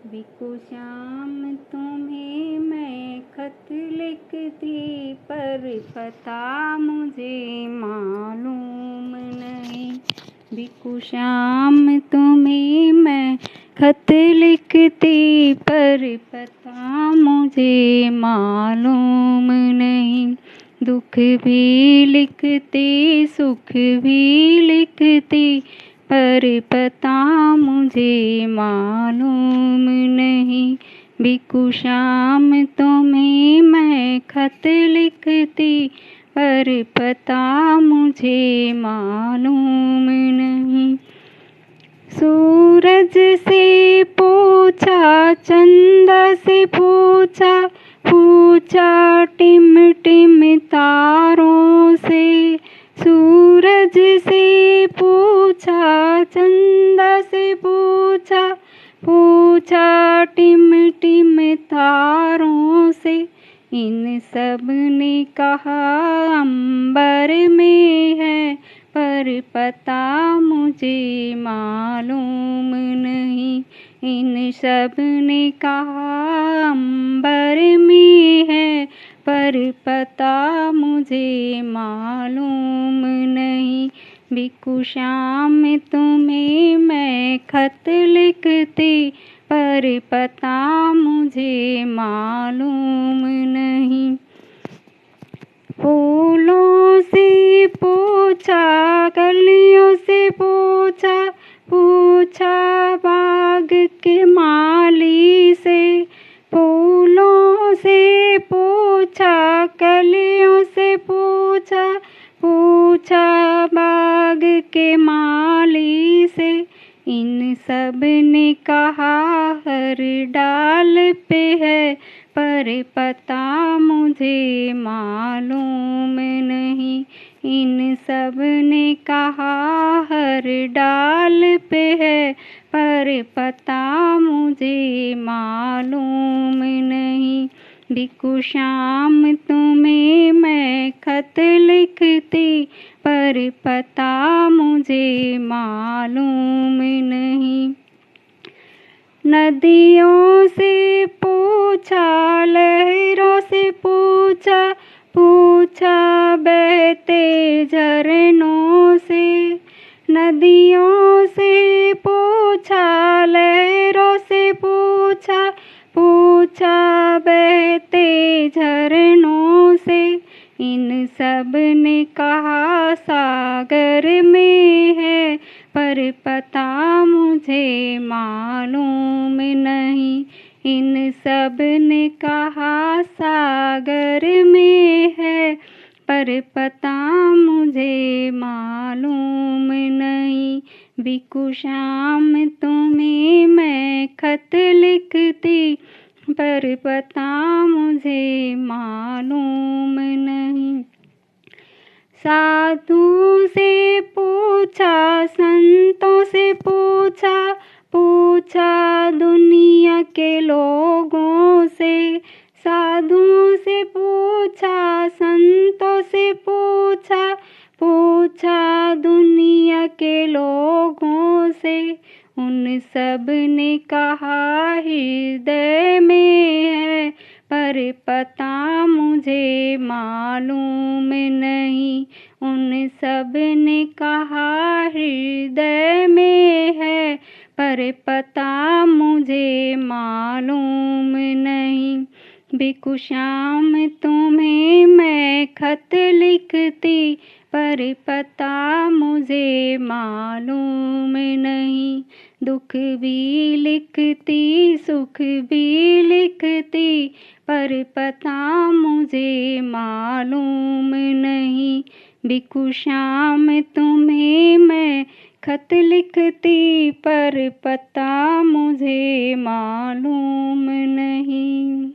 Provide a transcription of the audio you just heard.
बिकु श्याम तुम्हें मैं खत लिखती, पर पता मुझे मालूम नहीं। बिकु श्याम तुम्हें मैं खत लिखती, पर पता मुझे मालूम नहीं। दुख भी लिखती, सुख भी लिखती, पर पता मुझे मालूम नहीं। बिकु श्याम तुम्हें मैं खत लिखती, पर पता मुझे मालूम नहीं। सूरज से पूछा, चंदा से पूछा, पूछा टिम टिम तारों से। सूरज से पूछा, चंदा से पूछा, पूछा टिम टिम तारों से। इन सब ने कहा अंबर में है, पर पता मुझे मालूम नहीं। इन सब ने कहा अंबर में है, पर पता मुझे मालूम नहीं। बिकु श्याम तुम्हें मैं खत लिखती, पर पता मुझे मालूम नहीं। फूलों से पूछा, कलियों से पूछा, पूछा बाग के माली से। फूलों से पूछा, कलियों से पूछा, पूछा बाग के माली से। इन सब ने कहा हर डाल पे है, पर पता मुझे मालूम नहीं। इन सब ने कहा हर डाल पे है, पर पता मुझे मालूम नहीं। बिकु श्याम तुम्हें मैं खत लिखती, पर पता मुझे मालूम नहीं। नदियों से पूछा, लहरों से पूछा, पूछा बहते झरनों से। नदियों से पूछा, लहरों से पूछा, पूछा बहते झरनों से। इन सब ने कहा सागर में है, पर पता मुझे मालूम नहीं। इन सब ने कहा सागर में है, पर पता मुझे मालूम नहीं। बिकु श्याम तुम्हें मैं खत लिखती, पर पता मुझे मालूम नहीं। साधु से पूछा, संतों से पूछा, पूछा दुनिया के लोगों से। साधुओं से पूछा, संतों से पूछा, पूछा दुनिया के लोगों से। उन सब ने कहा हृदय में है, पर पता मुझे मालूम नहीं। उन सब ने कहा हृदय में है, पर पता मुझे मालूम नहीं। बिकु श्याम तुम्हें मैं खत लिखती, पर पता मुझे मालूम नहीं। दुख भी लिखती, सुख भी लिखती, पर पता मुझे मालूम नहीं। बिकु श्याम तुम्हें मैं खत लिखती, पर पता मुझे मालूम नहीं।